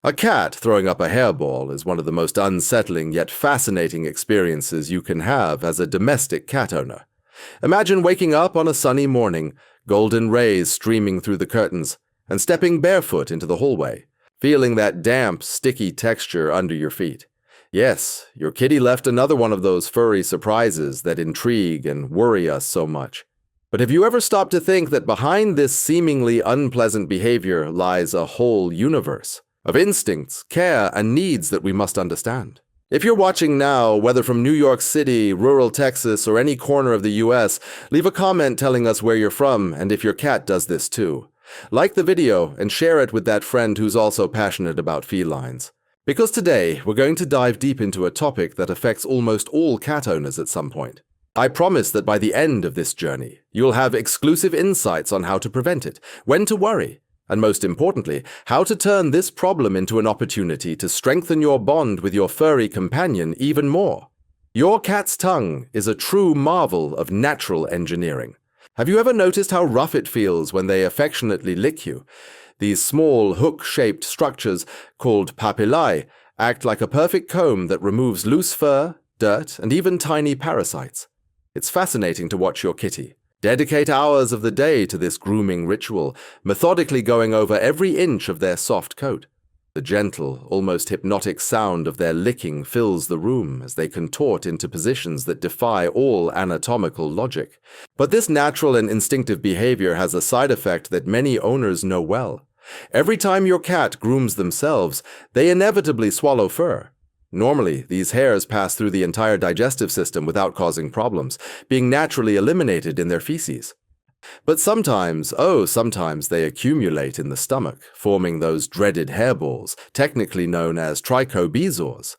A cat throwing up a hairball is one of the most unsettling yet fascinating experiences you can have as a domestic cat owner. Imagine waking up on a sunny morning, golden rays streaming through the curtains, and stepping barefoot into the hallway, feeling that damp, sticky texture under your feet. Yes, your kitty left another one of those furry surprises that intrigue and worry us so much. But have you ever stopped to think that behind this seemingly unpleasant behavior lies a whole universe of instincts, care, and needs that we must understand? If you're watching now, whether from New York City, rural Texas, or any corner of the US, leave a comment telling us where you're from and if your cat does this too. Like the video and share it with that friend who's also passionate about felines. Because today, we're going to dive deep into a topic that affects almost all cat owners at some point. I promise that by the end of this journey, you'll have exclusive insights on how to prevent it, when to worry, and most importantly, how to turn this problem into an opportunity to strengthen your bond with your furry companion even more. Your cat's tongue is a true marvel of natural engineering. Have you ever noticed how rough it feels when they affectionately lick you? These small, hook-shaped structures, called papillae, act like a perfect comb that removes loose fur, dirt, and even tiny parasites. It's fascinating to watch your kitty dedicate hours of the day to this grooming ritual, methodically going over every inch of their soft coat. The gentle, almost hypnotic sound of their licking fills the room as they contort into positions that defy all anatomical logic. But this natural and instinctive behavior has a side effect that many owners know well. Every time your cat grooms themselves, they inevitably swallow fur. Normally, these hairs pass through the entire digestive system without causing problems, being naturally eliminated in their feces. But sometimes they accumulate in the stomach, forming those dreaded hairballs, technically known as trichobezoars.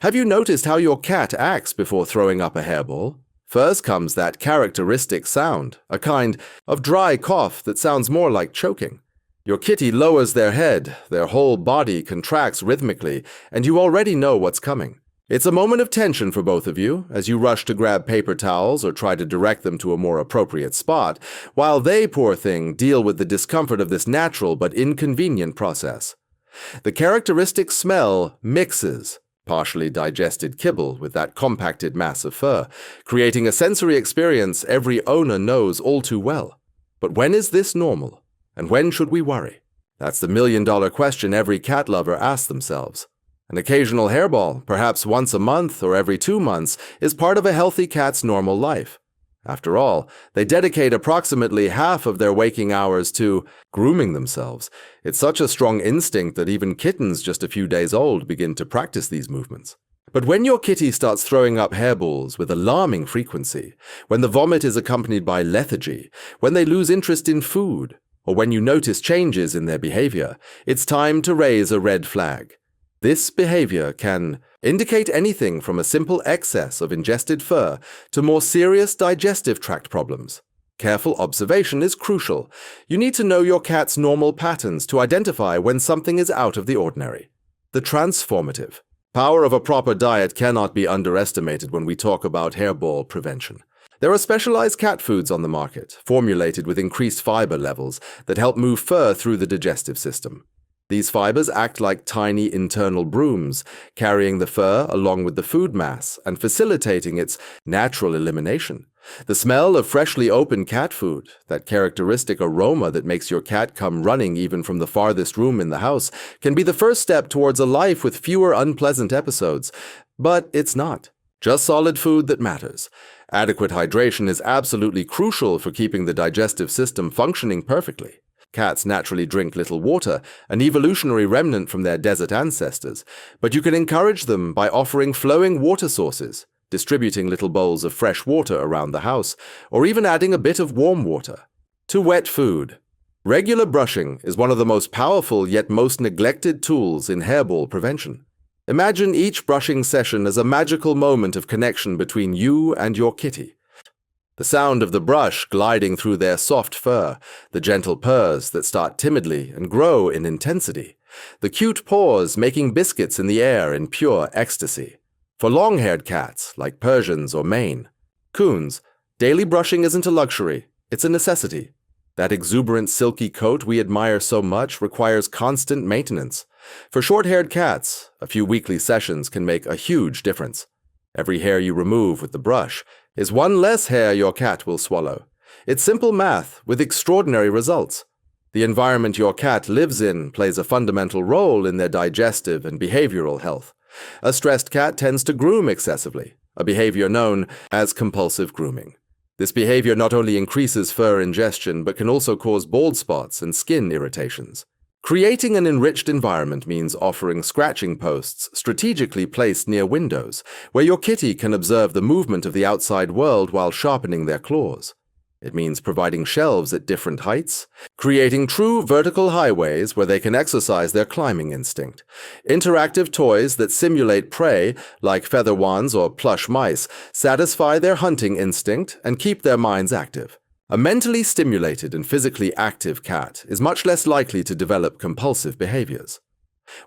Have you noticed how your cat acts before throwing up a hairball? First comes that characteristic sound, a kind of dry cough that sounds more like choking. Your kitty lowers their head, their whole body contracts rhythmically, and you already know what's coming. It's a moment of tension for both of you as you rush to grab paper towels or try to direct them to a more appropriate spot, while they, poor thing, deal with the discomfort of this natural but inconvenient process. The characteristic smell mixes partially digested kibble with that compacted mass of fur, creating a sensory experience every owner knows all too well. But when is this normal? And when should we worry? That's the million-dollar question every cat lover asks themselves. An occasional hairball, perhaps once a month or every 2 months, is part of a healthy cat's normal life. After all, they dedicate approximately half of their waking hours to grooming themselves. It's such a strong instinct that even kittens just a few days old begin to practice these movements. But when your kitty starts throwing up hairballs with alarming frequency, when the vomit is accompanied by lethargy, when they lose interest in food, or when you notice changes in their behavior, it's time to raise a red flag. This behavior can indicate anything from a simple excess of ingested fur to more serious digestive tract problems. Careful observation is crucial. You need to know your cat's normal patterns to identify when something is out of the ordinary. The transformative power of a proper diet cannot be underestimated when we talk about hairball prevention. There are specialized cat foods on the market, formulated with increased fiber levels that help move fur through the digestive system. These fibers act like tiny internal brooms, carrying the fur along with the food mass and facilitating its natural elimination. The smell of freshly opened cat food, that characteristic aroma that makes your cat come running even from the farthest room in the house, can be the first step towards a life with fewer unpleasant episodes. But it's not. Just solid food that matters. Adequate hydration is absolutely crucial for keeping the digestive system functioning perfectly. Cats naturally drink little water, an evolutionary remnant from their desert ancestors, but you can encourage them by offering flowing water sources, distributing little bowls of fresh water around the house, or even adding a bit of warm water. To wet food. Regular brushing is one of the most powerful yet most neglected tools in hairball prevention. Imagine each brushing session as a magical moment of connection between you and your kitty. The sound of the brush gliding through their soft fur, the gentle purrs that start timidly and grow in intensity, the cute paws making biscuits in the air in pure ecstasy. For long-haired cats, like Persians or Maine, coons, daily brushing isn't a luxury, it's a necessity. That exuberant silky coat we admire so much requires constant maintenance. For short-haired cats, a few weekly sessions can make a huge difference. Every hair you remove with the brush is one less hair your cat will swallow. It's simple math with extraordinary results. The environment your cat lives in plays a fundamental role in their digestive and behavioral health. A stressed cat tends to groom excessively, a behavior known as compulsive grooming. This behavior not only increases fur ingestion but can also cause bald spots and skin irritations. Creating an enriched environment means offering scratching posts strategically placed near windows, where your kitty can observe the movement of the outside world while sharpening their claws. It means providing shelves at different heights, creating true vertical highways where they can exercise their climbing instinct, interactive toys that simulate prey, like feather wands or plush mice, satisfy their hunting instinct and keep their minds active. A mentally stimulated and physically active cat is much less likely to develop compulsive behaviors.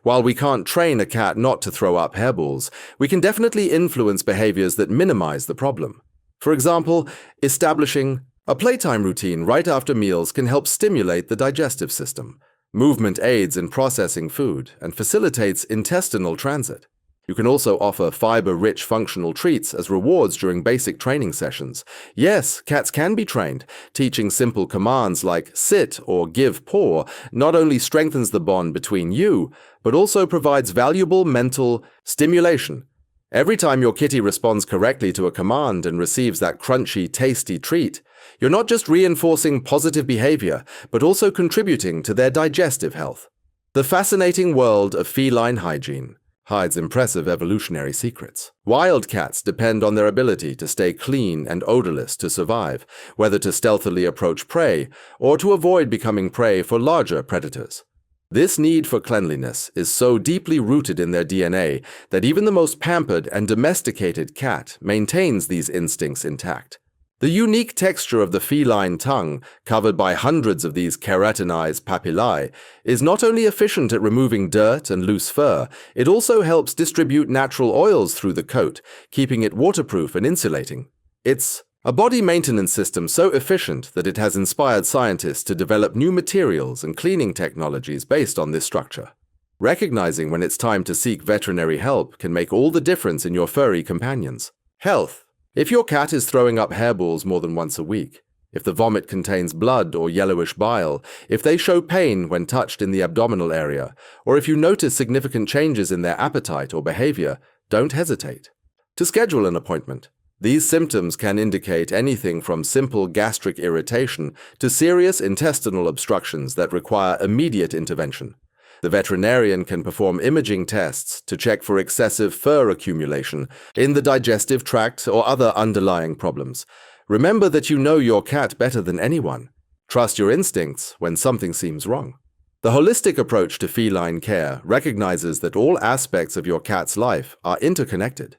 While we can't train a cat not to throw up hairballs, we can definitely influence behaviors that minimize the problem. For example, establishing a playtime routine right after meals can help stimulate the digestive system. Movement aids in processing food and facilitates intestinal transit. You can also offer fiber-rich functional treats as rewards during basic training sessions. Yes, cats can be trained. Teaching simple commands like sit or give paw not only strengthens the bond between you, but also provides valuable mental stimulation. Every time your kitty responds correctly to a command and receives that crunchy, tasty treat, you're not just reinforcing positive behavior, but also contributing to their digestive health. The fascinating world of feline hygiene hides impressive evolutionary secrets. Wild cats depend on their ability to stay clean and odorless to survive, whether to stealthily approach prey or to avoid becoming prey for larger predators. This need for cleanliness is so deeply rooted in their DNA that even the most pampered and domesticated cat maintains these instincts intact. The unique texture of the feline tongue, covered by hundreds of these keratinized papillae, is not only efficient at removing dirt and loose fur, it also helps distribute natural oils through the coat, keeping it waterproof and insulating. It's a body maintenance system so efficient that it has inspired scientists to develop new materials and cleaning technologies based on this structure. Recognizing when it's time to seek veterinary help can make all the difference in your furry companions. Health. If your cat is throwing up hairballs more than once a week, if the vomit contains blood or yellowish bile, if they show pain when touched in the abdominal area, or if you notice significant changes in their appetite or behavior, don't hesitate to schedule an appointment. These symptoms can indicate anything from simple gastric irritation to serious intestinal obstructions that require immediate intervention. The veterinarian can perform imaging tests to check for excessive fur accumulation in the digestive tract or other underlying problems. Remember that you know your cat better than anyone. Trust your instincts when something seems wrong. The holistic approach to feline care recognizes that all aspects of your cat's life are interconnected.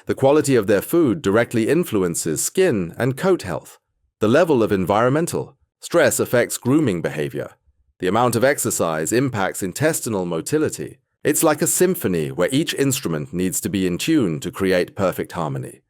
The quality of their food directly influences skin and coat health. The level of environmental stress affects grooming behavior. The amount of exercise impacts intestinal motility. It's like a symphony where each instrument needs to be in tune to create perfect harmony.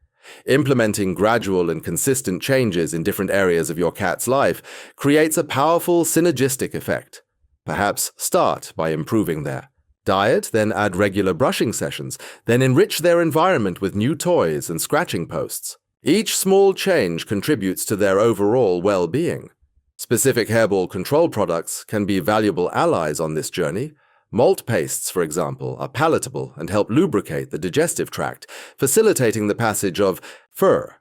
Implementing gradual and consistent changes in different areas of your cat's life creates a powerful synergistic effect. Perhaps start by improving their diet, then add regular brushing sessions, then enrich their environment with new toys and scratching posts. Each small change contributes to their overall well-being. Specific hairball control products can be valuable allies on this journey. Malt pastes, for example, are palatable and help lubricate the digestive tract, facilitating the passage of fur.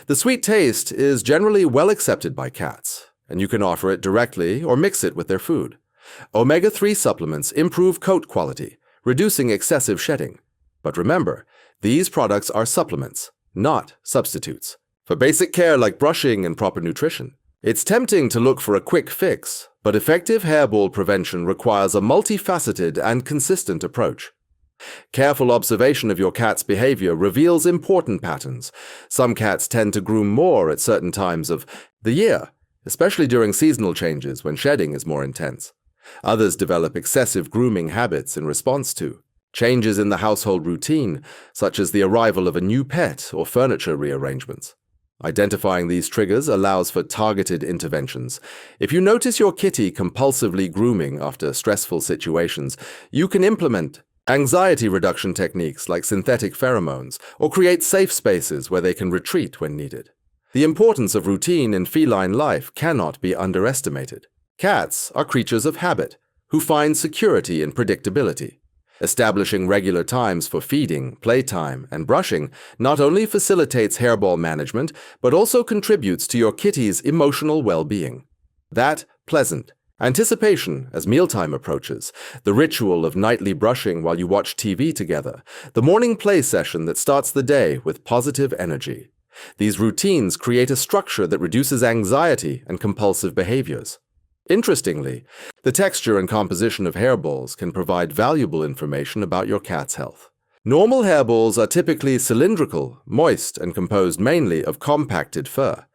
The sweet taste is generally well accepted by cats, and you can offer it directly or mix it with their food. Omega-3 supplements improve coat quality, reducing excessive shedding. But remember, these products are supplements, not substitutes, for basic care like brushing and proper nutrition. It's tempting to look for a quick fix, but effective hairball prevention requires a multifaceted and consistent approach. Careful observation of your cat's behavior reveals important patterns. Some cats tend to groom more at certain times of the year, especially during seasonal changes when shedding is more intense. Others develop excessive grooming habits in response to changes in the household routine, such as the arrival of a new pet or furniture rearrangements. Identifying these triggers allows for targeted interventions. If you notice your kitty compulsively grooming after stressful situations, you can implement anxiety reduction techniques like synthetic pheromones or create safe spaces where they can retreat when needed. The importance of routine in feline life cannot be underestimated. Cats are creatures of habit who find security in predictability. Establishing regular times for feeding, playtime, and brushing not only facilitates hairball management, but also contributes to your kitty's emotional well-being. That pleasant anticipation as mealtime approaches, the ritual of nightly brushing while you watch TV together, the morning play session that starts the day with positive energy. These routines create a structure that reduces anxiety and compulsive behaviors. Interestingly, the texture and composition of hairballs can provide valuable information about your cat's health. Normal hairballs are typically cylindrical, moist, and composed mainly of compacted fur.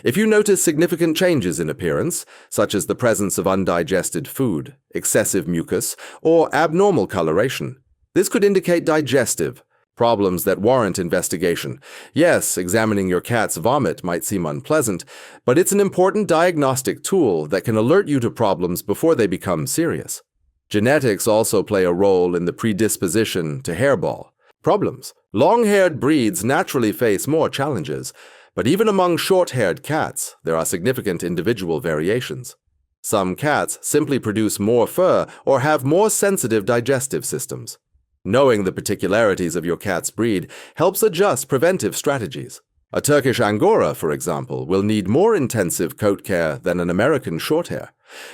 If you notice significant changes in appearance, such as the presence of undigested food, excessive mucus, or abnormal coloration, this could indicate digestive problems that warrant investigation. Yes, examining your cat's vomit might seem unpleasant, but it's an important diagnostic tool that can alert you to problems before they become serious. Genetics also play a role in the predisposition to hairball problems. Long-haired breeds naturally face more challenges, but even among short-haired cats, there are significant individual variations. Some cats simply produce more fur or have more sensitive digestive systems. Knowing the particularities of your cat's breed helps adjust preventive strategies. A Turkish Angora, for example, will need more intensive coat care than an American Shorthair.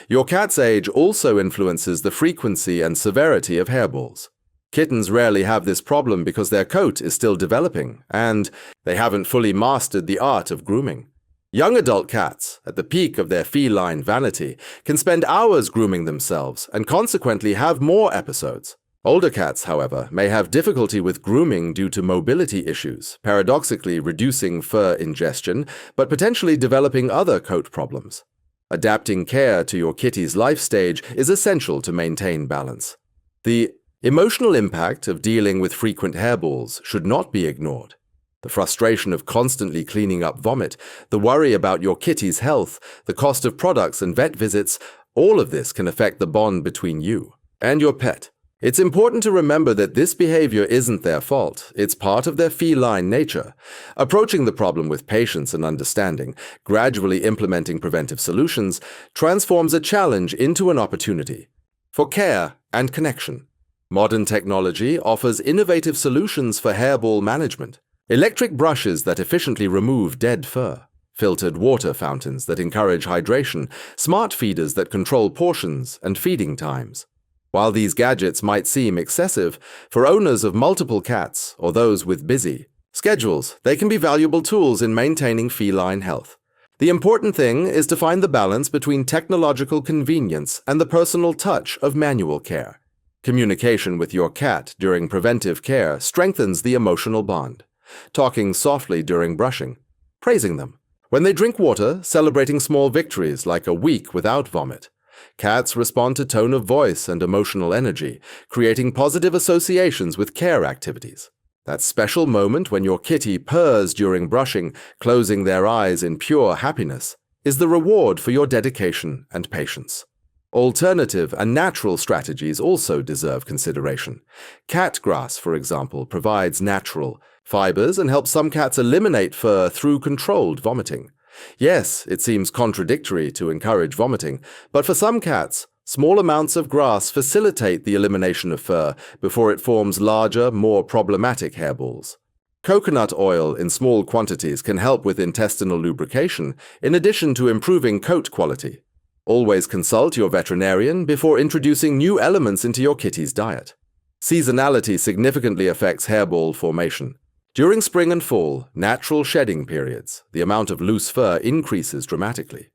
Your cat's age also influences the frequency and severity of hairballs. Kittens rarely have this problem because their coat is still developing, and they haven't fully mastered the art of grooming. Young adult cats, at the peak of their feline vanity, can spend hours grooming themselves and consequently have more episodes. Older cats, however, may have difficulty with grooming due to mobility issues, paradoxically reducing fur ingestion, but potentially developing other coat problems. Adapting care to your kitty's life stage is essential to maintain balance. The emotional impact of dealing with frequent hairballs should not be ignored. The frustration of constantly cleaning up vomit, the worry about your kitty's health, the cost of products and vet visits, all of this can affect the bond between you and your pet. It's important to remember that this behavior isn't their fault. It's part of their feline nature. Approaching the problem with patience and understanding, gradually implementing preventive solutions, transforms a challenge into an opportunity for care and connection. Modern technology offers innovative solutions for hairball management. Electric brushes that efficiently remove dead fur, filtered water fountains that encourage hydration, smart feeders that control portions and feeding times. While these gadgets might seem excessive, for owners of multiple cats or those with busy schedules, they can be valuable tools in maintaining feline health. The important thing is to find the balance between technological convenience and the personal touch of manual care. Communication with your cat during preventive care strengthens the emotional bond. Talking softly during brushing, praising them. When they drink water, celebrating small victories like a week without vomit. Cats respond to tone of voice and emotional energy, creating positive associations with care activities. That special moment when your kitty purrs during brushing, closing their eyes in pure happiness, is the reward for your dedication and patience. Alternative and natural strategies also deserve consideration. Cat grass, for example, provides natural fibers and helps some cats eliminate fur through controlled vomiting. Yes, it seems contradictory to encourage vomiting, but for some cats, small amounts of grass facilitate the elimination of fur before it forms larger, more problematic hairballs. Coconut oil in small quantities can help with intestinal lubrication, in addition to improving coat quality. Always consult your veterinarian before introducing new elements into your kitty's diet. Seasonality significantly affects hairball formation. During spring and fall, natural shedding periods, the amount of loose fur increases dramatically.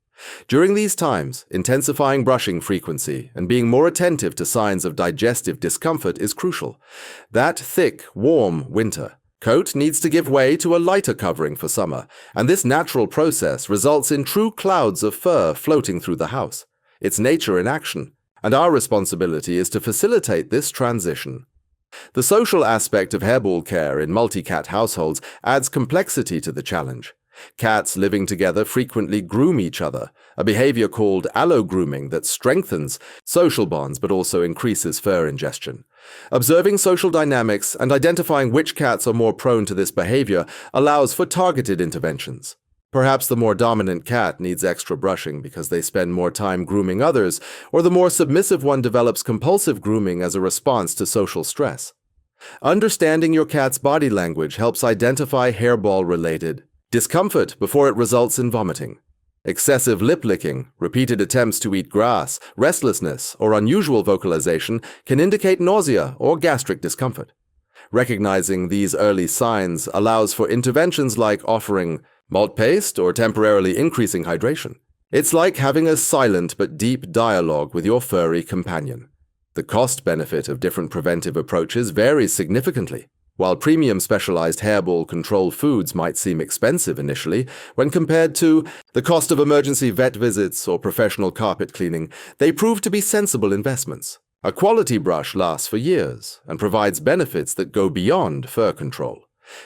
During these times, intensifying brushing frequency and being more attentive to signs of digestive discomfort is crucial. That thick, warm winter coat needs to give way to a lighter covering for summer, and this natural process results in true clouds of fur floating through the house. It's nature in action, and our responsibility is to facilitate this transition. The social aspect of hairball care in multi-cat households adds complexity to the challenge. Cats living together frequently groom each other, a behavior called allo-grooming that strengthens social bonds but also increases fur ingestion. Observing social dynamics and identifying which cats are more prone to this behavior allows for targeted interventions. Perhaps the more dominant cat needs extra brushing because they spend more time grooming others, or the more submissive one develops compulsive grooming as a response to social stress. Understanding your cat's body language helps identify hairball-related discomfort before it results in vomiting. Excessive lip licking, repeated attempts to eat grass, restlessness, or unusual vocalization can indicate nausea or gastric discomfort. Recognizing these early signs allows for interventions like offering malt paste or temporarily increasing hydration. It's like having a silent but deep dialogue with your furry companion. The cost-benefit of different preventive approaches varies significantly. While premium specialized hairball control foods might seem expensive initially, when compared to the cost of emergency vet visits or professional carpet cleaning, they prove to be sensible investments. A quality brush lasts for years and provides benefits that go beyond fur control.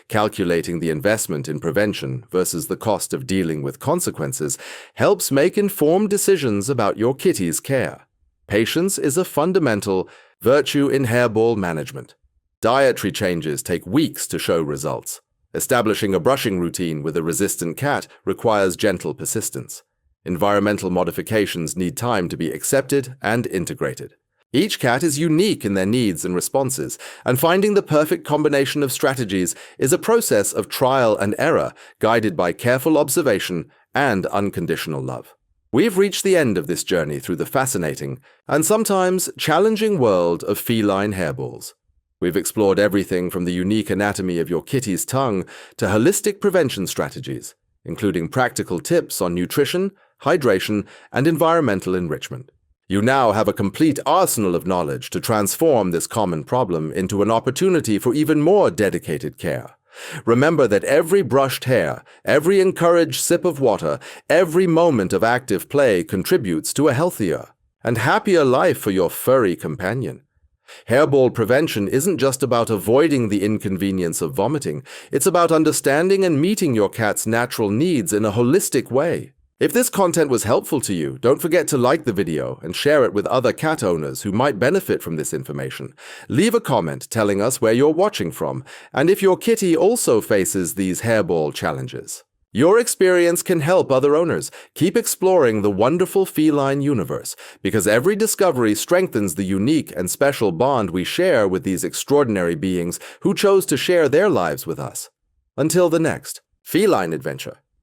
Calculating the investment in prevention versus the cost of dealing with consequences helps make informed decisions about your kitty's care. Patience is a fundamental virtue in hairball management. Dietary changes take weeks to show results. Establishing a brushing routine with a resistant cat requires gentle persistence. Environmental modifications need time to be accepted and integrated. Each cat is unique in their needs and responses, and finding the perfect combination of strategies is a process of trial and error guided by careful observation and unconditional love. We've reached the end of this journey through the fascinating and sometimes challenging world of feline hairballs. We've explored everything from the unique anatomy of your kitty's tongue to holistic prevention strategies, including practical tips on nutrition, hydration, and environmental enrichment. You now have a complete arsenal of knowledge to transform this common problem into an opportunity for even more dedicated care. Remember that every brushed hair, every encouraged sip of water, every moment of active play contributes to a healthier and happier life for your furry companion. Hairball prevention isn't just about avoiding the inconvenience of vomiting, it's about understanding and meeting your cat's natural needs in a holistic way. If this content was helpful to you, don't forget to like the video and share it with other cat owners who might benefit from this information. Leave a comment telling us where you're watching from, and if your kitty also faces these hairball challenges. Your experience can help other owners. Keep exploring the wonderful feline universe, because every discovery strengthens the unique and special bond we share with these extraordinary beings who chose to share their lives with us. Until the next feline adventure.